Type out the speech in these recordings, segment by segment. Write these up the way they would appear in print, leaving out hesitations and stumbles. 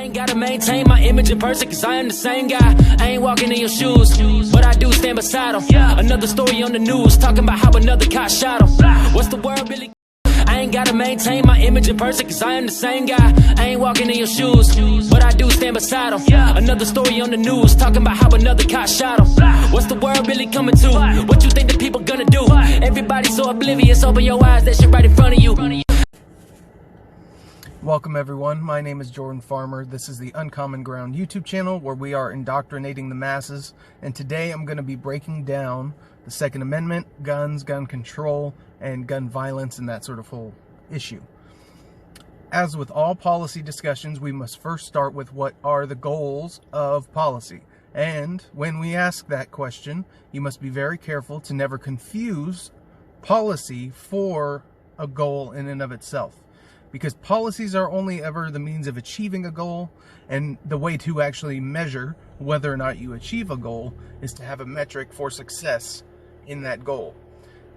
ain't gotta maintain my image in person, cause I am the same guy. I ain't walking in your shoes, but I do stand beside them. Another story on the news, talking about how another cop shot him. What's the world really? I ain't gotta maintain my image in person, cause I am the same guy. I ain't walking in your shoes, but I do stand beside them. Another story on the news, talking about how another cop shot him. What's the world really coming to? What you think the people gonna do? Everybody's so oblivious, open your eyes, that shit right in front of you. Welcome everyone, my name is Jordan Farmer. This is the Uncommon Ground YouTube channel where we are indoctrinating the masses, and today I'm going to be breaking down the Second Amendment, guns, gun control, and gun violence, and that sort of whole issue. As with all policy discussions, we must first start with what are the goals of policy. And when we ask that question, you must be very careful to never confuse policy for a goal in and of itself. Because policies are only ever the means of achieving a goal, and the way to actually measure whether or not you achieve a goal is to have a metric for success in that goal.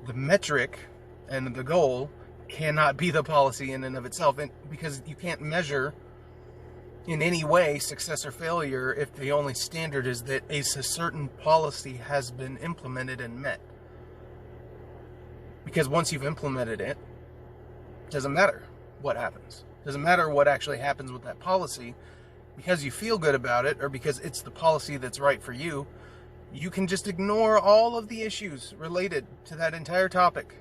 The metric and the goal cannot be the policy in and of itself, and because you can't measure in any way success or failure if the only standard is that a certain policy has been implemented and met. Because once you've implemented it, it doesn't matter what happens. Doesn't matter what actually happens with that policy, because you feel good about it or because it's the policy that's right for you. You can just ignore all of the issues related to that entire topic,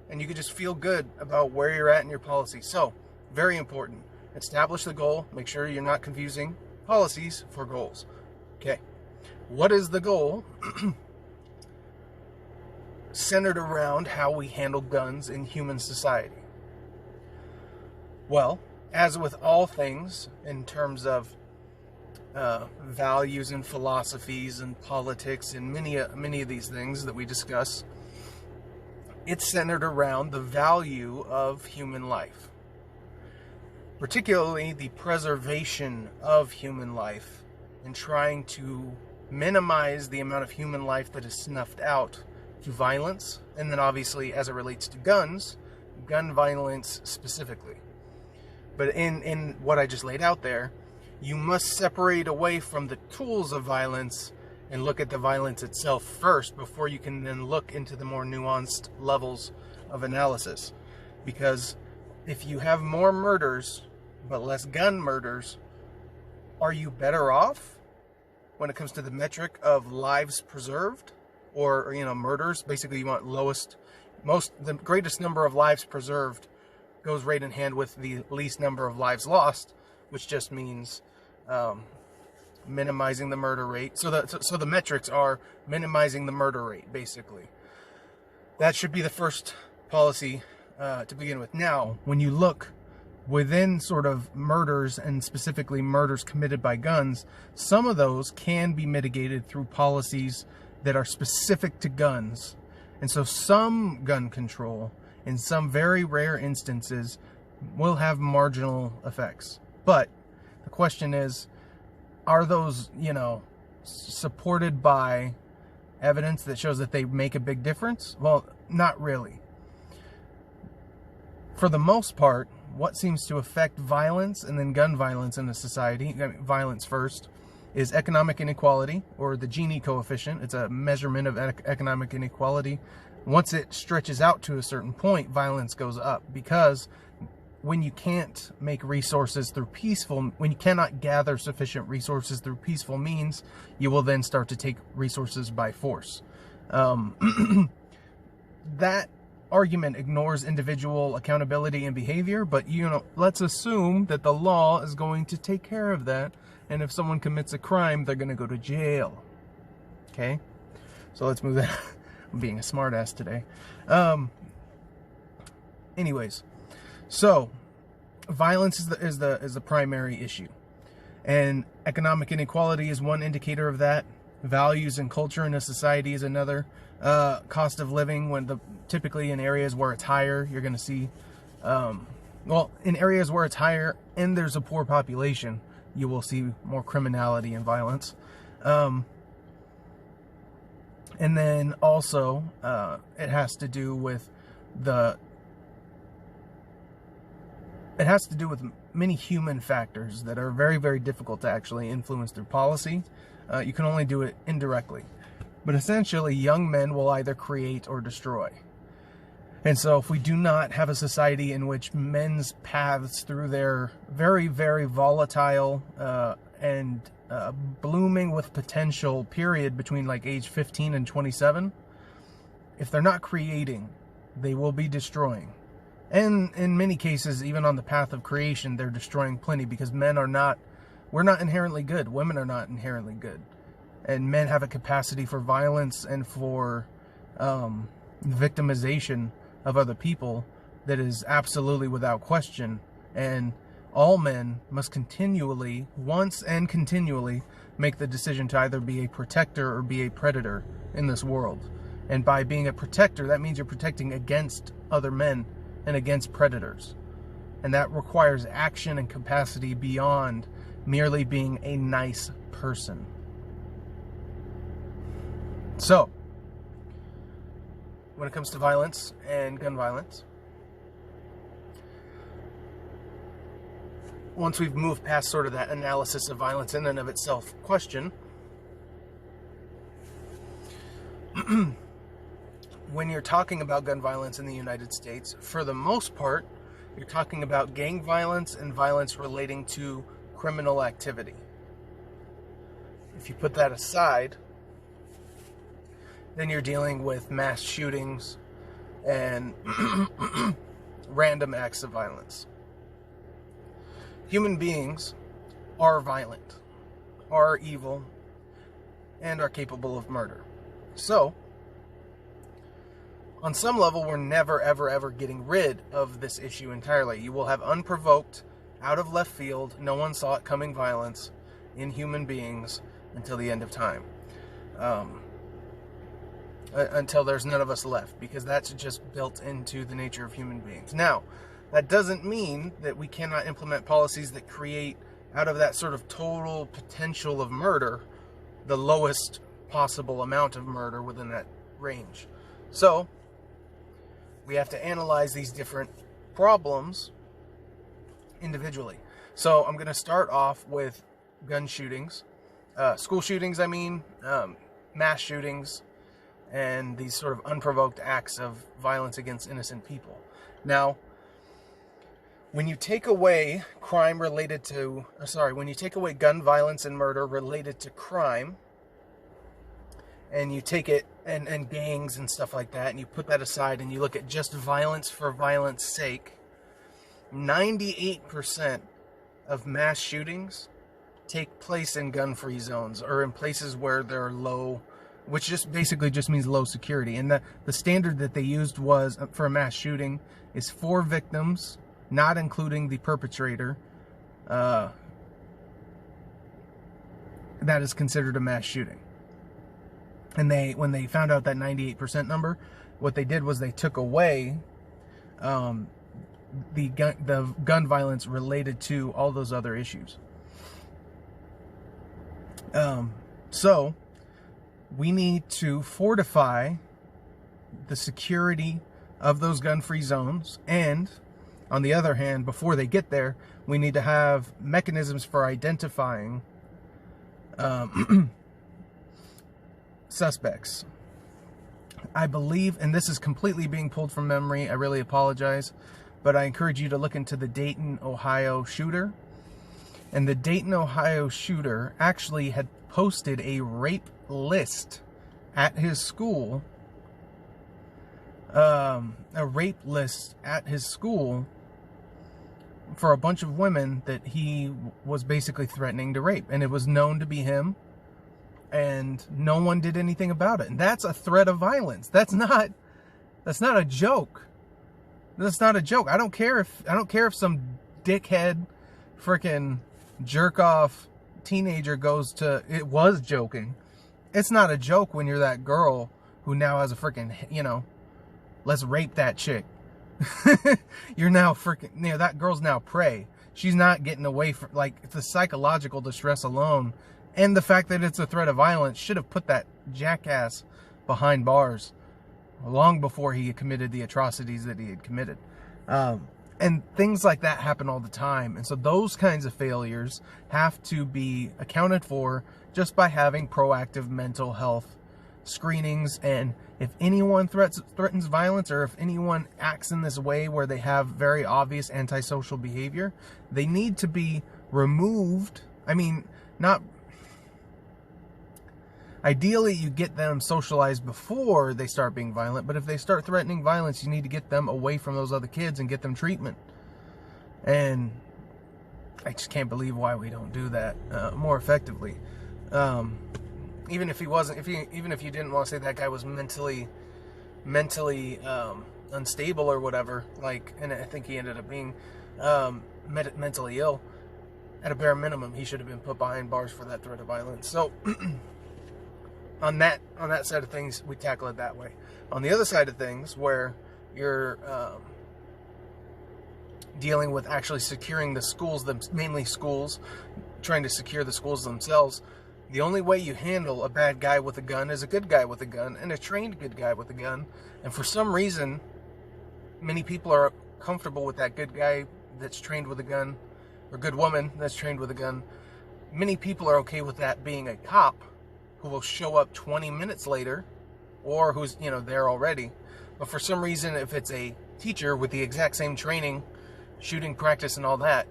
and you can just feel good about where you're at in your policy. So, very important. Establish the goal. Make sure you're not confusing policies for goals. Okay. What is the goal? Centered around how we handle guns in human society. Well, as with all things in terms of values and philosophies and politics and many of these things that we discuss, it's centered around the value of human life, particularly the preservation of human life and trying to minimize the amount of human life that is snuffed out through violence, and then obviously as it relates to guns, gun violence specifically. But in what I just laid out there, you must separate away from the tools of violence and look at the violence itself first before you can then look into the more nuanced levels of analysis. Because if you have more murders but less gun murders, are you better off when it comes to the metric of lives preserved? Or, murders? Basically, you want the greatest number of lives preserved goes right in hand with the least number of lives lost, which just means minimizing the murder rate. So the metrics are minimizing the murder rate, basically. That should be the first policy to begin with. Now, when you look within sort of murders, and specifically murders committed by guns, some of those can be mitigated through policies that are specific to guns. And so some gun control, in some very rare instances, will have marginal effects. But the question is, are those, supported by evidence that shows that they make a big difference? Well, not really. For the most part, what seems to affect violence and then gun violence in a society, violence first, is economic inequality, or the Gini coefficient. It's a measurement of economic inequality. Once it stretches out to a certain point, violence goes up, because when you can't make resources through when you cannot gather sufficient resources through peaceful means, you will then start to take resources by force. That argument ignores individual accountability and behavior, but let's assume that the law is going to take care of that, and if someone commits a crime, they're going to go to jail. Okay? So let's move that. I'm being a smartass today. Anyways, so violence is the primary issue, and economic inequality is one indicator of that. Values and culture in a society is another. Cost of living, typically in areas where it's higher, you're going to see, in areas where it's higher and there's a poor population, you will see more criminality and violence. And then also, it has to do with many human factors that are very, very difficult to actually influence through policy. You can only do it indirectly. But essentially, young men will either create or destroy. And so if we do not have a society in which men's paths through their very, very volatile and blooming with potential period between like age 15 and 27, if they're not creating, they will be destroying. And in many cases, even on the path of creation, they're destroying plenty, because we're not inherently good. Women are not inherently good. And men have a capacity for violence and for victimization of other people that is absolutely without question. And all men must continually, once and continually, make the decision to either be a protector or be a predator in this world. And by being a protector, that means you're protecting against other men and against predators. And that requires action and capacity beyond merely being a nice person. So, when it comes to violence and gun violence, once we've moved past sort of that analysis of violence in and of itself question, when you're talking about gun violence in the United States, for the most part, you're talking about gang violence and violence relating to criminal activity. If you put that aside, then you're dealing with mass shootings and random acts of violence. Human beings are violent, are evil, and are capable of murder. So, on some level, we're never, ever, ever getting rid of this issue entirely. You will have unprovoked, out of left field, no one saw it coming violence in human beings until the end of time. Until there's none of us left, because that's just built into the nature of human beings. Now, that doesn't mean that we cannot implement policies that create, out of that sort of total potential of murder, the lowest possible amount of murder within that range. So, we have to analyze these different problems individually. So, I'm going to start off with gun shootings, school shootings, mass shootings, and these sort of unprovoked acts of violence against innocent people. Now, when you take away gun violence and murder related to crime, and you take it, and gangs and stuff like that, and you put that aside and you look at just violence for violence sake, 98% of mass shootings take place in gun-free zones, or in places where there are low, which just basically just means low security. And the standard that they used was, for a mass shooting, is 4 victims, not including the perpetrator. That is considered a mass shooting. And when they found out that 98% number, what they did was they took away the gun violence related to all those other issues. So we need to fortify the security of those gun-free zones, and on the other hand, before they get there, we need to have mechanisms for identifying suspects. I believe, and this is completely being pulled from memory, I really apologize, but I encourage you to look into the Dayton, Ohio shooter. And the Dayton, Ohio shooter actually had posted a rape list at his school, for a bunch of women that he was basically threatening to rape. And it was known to be him, and no one did anything about it. And that's a threat of violence. That's not a joke. That's not a joke. I don't care if some dickhead freaking jerk off teenager it was joking. It's not a joke when you're that girl who now has a freaking, let's rape that chick. You're now freaking, that girl's now prey. She's not getting away from, the psychological distress alone, and the fact that it's a threat of violence should have put that jackass behind bars long before he committed the atrocities that he had committed. And things like that happen all the time. And so those kinds of failures have to be accounted for just by having proactive mental health screenings. And if anyone threatens violence, or if anyone acts in this way where they have very obvious antisocial behavior, they need to be removed. I mean, not... Ideally, you get them socialized before they start being violent, but if they start threatening violence, you need to get them away from those other kids and get them treatment. And I just can't believe why we don't do that more effectively. Even if he wasn't, even if you didn't want to say that guy was mentally unstable or whatever, like, and I think he ended up being mentally ill. At a bare minimum, he should have been put behind bars for that threat of violence. So. On that side of things, we tackle it that way. On the other side of things, where you're dealing with actually securing the schools, mainly schools, trying to secure the schools themselves, the only way you handle a bad guy with a gun is a good guy with a gun, and a trained good guy with a gun. And for some reason, many people are comfortable with that good guy that's trained with a gun, or good woman that's trained with a gun. Many people are okay with that being a cop who will show up 20 minutes later, or who's, there already. But for some reason, if it's a teacher with the exact same training, shooting practice and all that,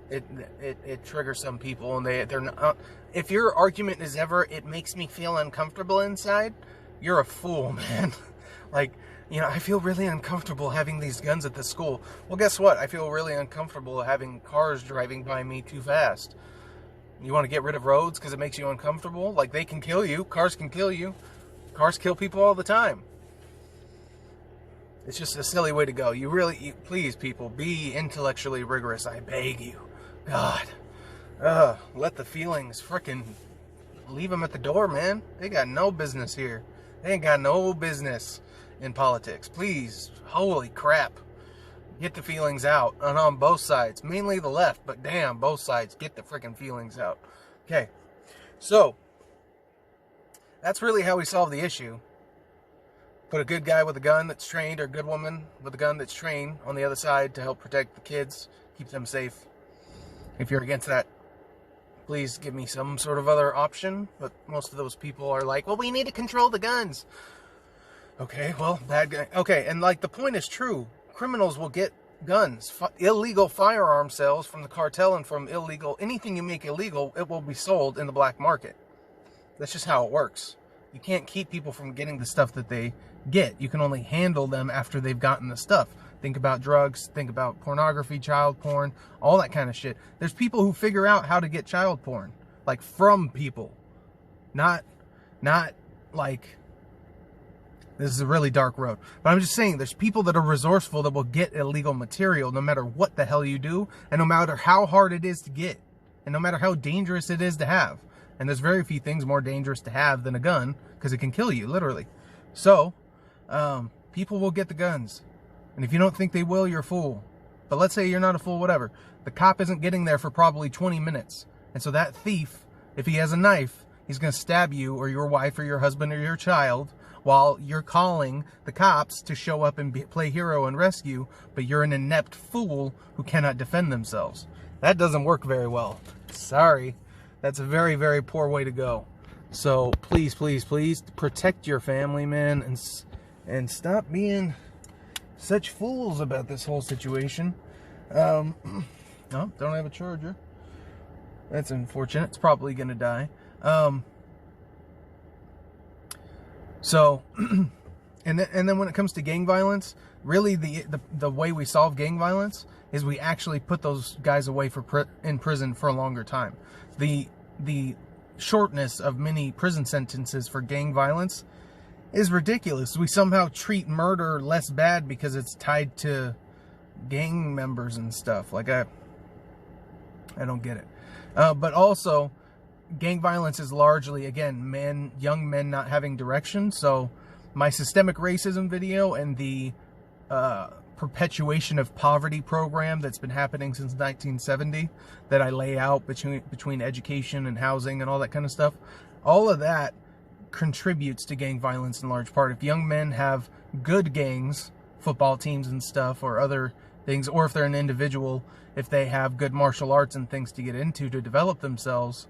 it triggers some people, and they're not. If your argument is ever, it makes me feel uncomfortable inside, you're a fool, man. Like, I feel really uncomfortable having these guns at the school. Well, guess what? I feel really uncomfortable having cars driving by me too fast. You want to get rid of roads because it makes you uncomfortable? Like, they can kill you. Cars can kill you. Cars kill people all the time. It's just a silly way to go. Please, people, be intellectually rigorous. I beg you. God. Let the feelings frickin' leave them at the door, man. They got no business here. They ain't got no business in politics. Please. Holy crap. Get the feelings out, and on both sides. Mainly the left, but damn, both sides. Get the freaking feelings out. Okay, so that's really how we solve the issue. Put a good guy with a gun that's trained, or a good woman with a gun that's trained on the other side to help protect the kids, keep them safe. If you're against that, please give me some sort of other option. But most of those people are like, well, we need to control the guns. Okay, well, bad guy. Okay, and like the point is true. Criminals will get guns, illegal firearm sales from the cartel, and from anything you make illegal, it will be sold in the black market. That's just how it works. You can't keep people from getting the stuff that they get. You can only handle them after they've gotten the stuff. Think about drugs, think about pornography, child porn, all that kind of shit. There's people who figure out how to get child porn, like from people. Not like... This is a really dark road. But I'm just saying, there's people that are resourceful that will get illegal material no matter what the hell you do, and no matter how hard it is to get, and no matter how dangerous it is to have. And there's very few things more dangerous to have than a gun, because it can kill you, literally. So, people will get the guns. And if you don't think they will, you're a fool. But let's say you're not a fool, whatever. The cop isn't getting there for probably 20 minutes. And so that thief, if he has a knife, he's going to stab you, or your wife, or your husband, or your child, while you're calling the cops to show up and play hero and rescue, but you're an inept fool who cannot defend themselves. That doesn't work very well. Sorry. That's a very, very poor way to go. So please, please, please protect your family, man, and stop being such fools about this whole situation. No, don't have a charger. That's unfortunate. It's probably going to die. So, and then when it comes to gang violence, really the way we solve gang violence is we actually put those guys away in prison for a longer time. The shortness of many prison sentences for gang violence is ridiculous. We somehow treat murder less bad because it's tied to gang members and stuff. Like, I don't get it. But also, gang violence is largely, again, young men not having direction. So my systemic racism video and the perpetuation of poverty program that's been happening since 1970 that I lay out between education and housing and all that kind of stuff, all of that contributes to gang violence in large part. If young men have good gangs, football teams and stuff, or other things, or if they're an individual, if they have good martial arts and things to get into to develop themselves,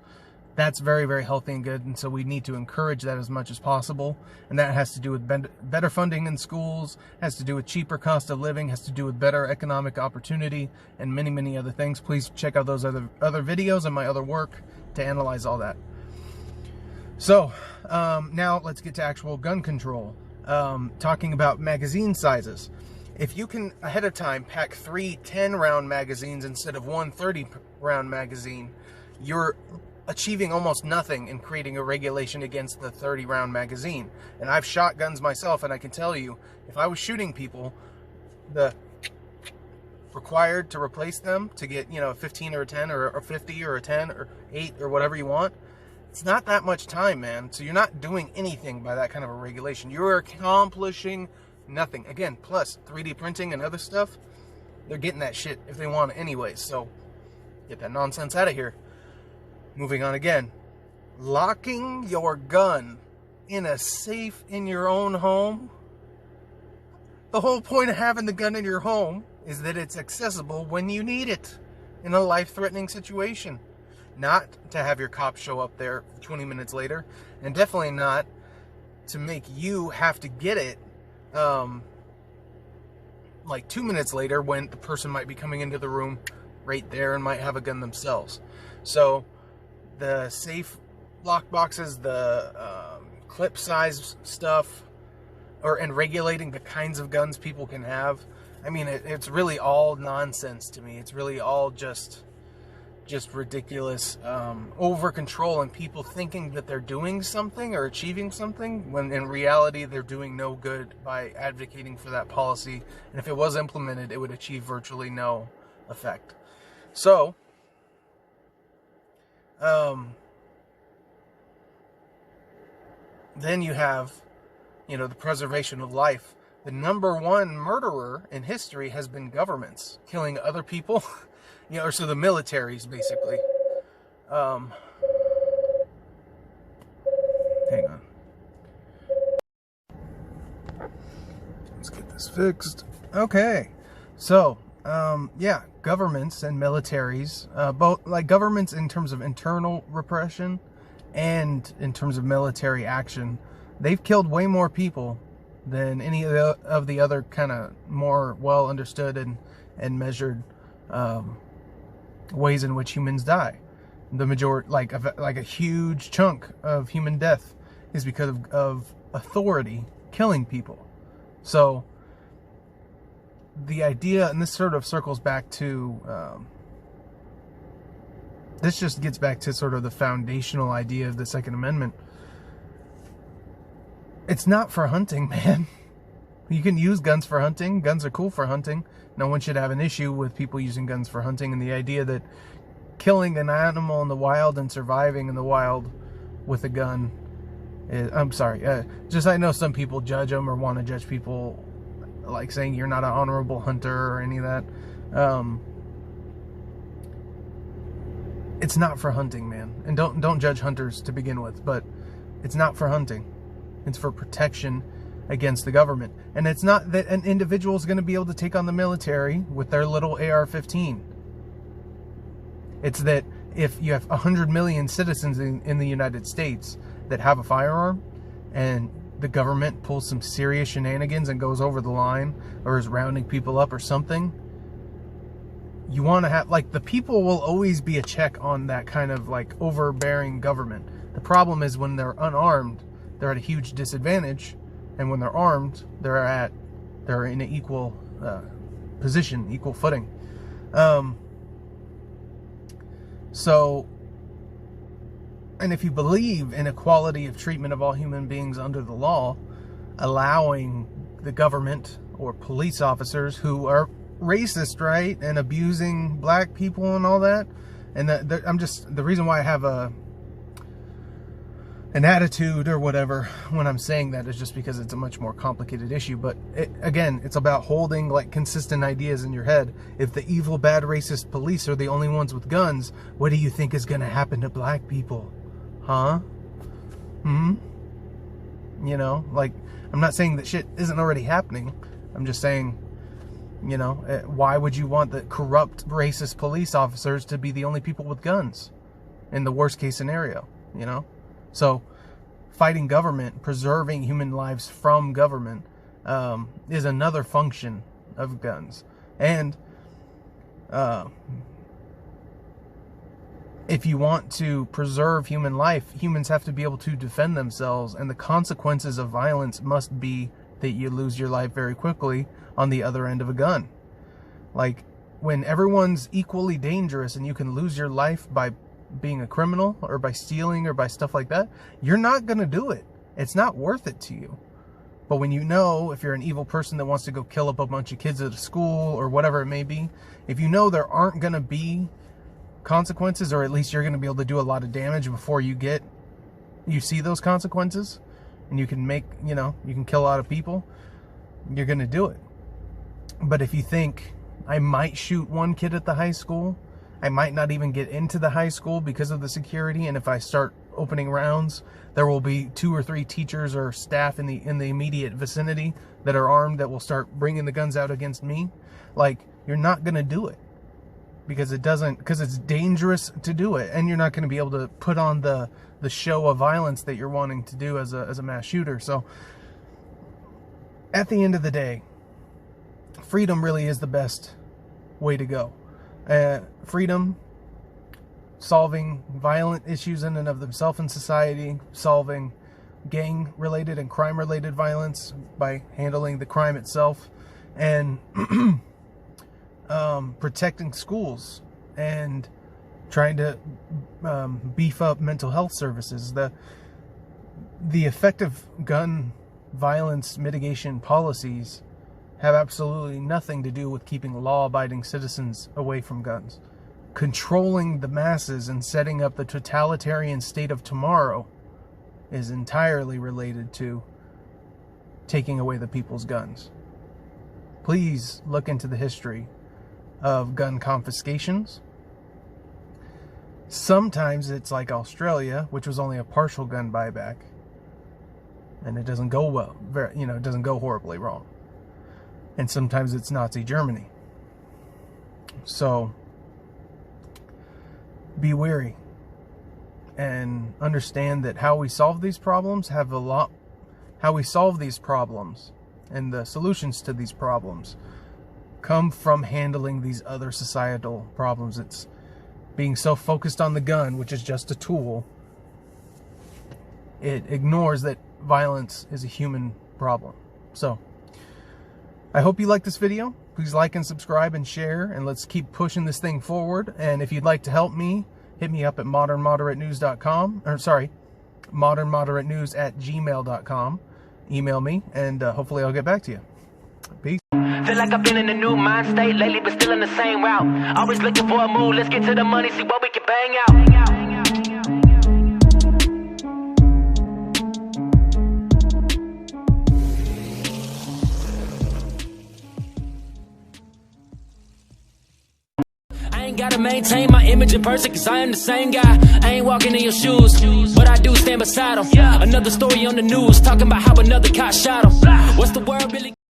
that's very, very healthy and good. And so we need to encourage that as much as possible. And that has to do with better funding in schools, has to do with cheaper cost of living, has to do with better economic opportunity, and many, many other things. Please check out those other videos and my other work to analyze all that. So now let's get to actual gun control. Talking about magazine sizes. If you can ahead of time pack 3 10-round magazines instead of one 30-round magazine, you're achieving almost nothing in creating a regulation against the 30-round magazine. And I've shot guns myself, and I can tell you, if I was shooting people, the required to replace them to get, a 15 or a 10 or a 50 or a 10 or 8 or whatever you want, it's not that much time, man. So you're not doing anything by that kind of a regulation. You're accomplishing nothing. Again, plus 3D printing and other stuff, they're getting that shit if they want it anyways. So get that nonsense out of here. Moving on again. Locking your gun in a safe in your own home. The whole point of having the gun in your home is that it's accessible when you need it in a life-threatening situation. Not to have your cops show up there 20 minutes later, and definitely not to make you have to get it like 2 minutes later when the person might be coming into the room right there and might have a gun themselves. So the safe lock boxes, the clip size stuff, and regulating the kinds of guns people can have, I mean, it's really all nonsense to me. It's really all just ridiculous over control, and people thinking that they're doing something or achieving something when in reality they're doing no good by advocating for that policy. And if it was implemented, it would achieve virtually no effect. So then you have, the preservation of life. The number one murderer in history has been governments killing other people. Or so the militaries, basically. Hang on. Let's get this fixed. Okay. So, yeah, governments and militaries, both, like governments in terms of internal repression and in terms of military action, they've killed way more people than any of the other kind of more well understood and measured ways in which humans die. The majority, like a huge chunk of human death is because of authority killing people. So the idea, and this sort of circles back to this just gets back to sort of the foundational idea of the Second Amendment. It's not for hunting, man. You can use guns for hunting. Guns are cool for hunting. No one should have an issue with people using guns for hunting, and the idea that killing an animal in the wild and surviving in the wild with a gun is, I'm sorry, just I know some people judge them or want to judge people, like saying you're not an honorable hunter or any of that. It's not for hunting, man. And don't judge hunters to begin with, but it's not for hunting. It's for protection against the government. And it's not that an individual is going to be able to take on the military with their little AR-15. It's that if you have 100 million citizens in the United States that have a firearm, and the government pulls some serious shenanigans and goes over the line or is rounding people up or something, you want to have, like, the people will always be a check on that kind of like overbearing government. The problem is when they're unarmed, they're at a huge disadvantage. And when they're armed, they're in an equal position, equal footing. So, and if you believe in equality of treatment of all human beings under the law, allowing the government or police officers who are racist, right, and abusing black people and all that, and the reason why I have an attitude or whatever when I'm saying that is just because it's a much more complicated issue. But again, it's about holding like consistent ideas in your head. If the evil, bad, racist police are the only ones with guns, what do you think is going to happen to black people? Huh? Like, I'm not saying that shit isn't already happening. I'm just saying You know, why would you want the corrupt, racist police officers to be the only people with guns in the worst case scenario, you know? So fighting government, preserving human lives from government, is another function of guns. And if you want to preserve human life, humans have to be able to defend themselves, and the consequences of violence must be that you lose your life very quickly on the other end of a gun. Like, when everyone's equally dangerous and you can lose your life by being a criminal or by stealing or by stuff like that, you're not going to do it. It's not worth it to you. But when you know, if you're an evil person that wants to go kill up a bunch of kids at a school or whatever it may be, if you know there aren't going to be consequences, or at least you're going to be able to do a lot of damage before you see those consequences, and you can make, you know, you can kill a lot of people, you're going to do it. But if you think, I might shoot one kid at the high school, I might not even get into the high school because of the security, and if I start opening rounds, there will be 2 or 3 teachers or staff in the immediate vicinity that are armed that will start bringing the guns out against me. Like, you're not going to do it because it's dangerous to do it, and you're not going to be able to put on the show of violence that you're wanting to do as a mass shooter. So at the end of the day, freedom really is the best way to go. Freedom, solving violent issues in and of themselves in society, solving gang-related and crime-related violence by handling the crime itself, and protecting schools and trying to beef up mental health services. The effective gun violence mitigation policies have absolutely nothing to do with keeping law-abiding citizens away from guns. Controlling the masses and setting up the totalitarian state of tomorrow is entirely related to taking away the people's guns. Please look into the history of gun confiscations. Sometimes it's like Australia, which was only a partial gun buyback, and it doesn't go well. It doesn't go horribly wrong. And sometimes it's Nazi Germany. So be wary and understand that how we solve these problems and the solutions to these problems come from handling these other societal problems. It's being so focused on the gun, which is just a tool. It ignores that violence is a human problem. So I hope you like this video. Please like and subscribe and share, and let's keep pushing this thing forward. And if you'd like to help me, hit me up at modernmoderatenews.com, or sorry, modernmoderatenews@gmail.com. Email me, and hopefully I'll get back to you. Peace. Feel like I've been in a new mind state lately, but still in the same route. Always looking for a move, let's get to the money, see what we can bang out. Gotta maintain my image in person, cause I am the same guy. I ain't walking in your shoes, but I do stand beside him. Another story on the news, talking about how another cop shot him. What's the world really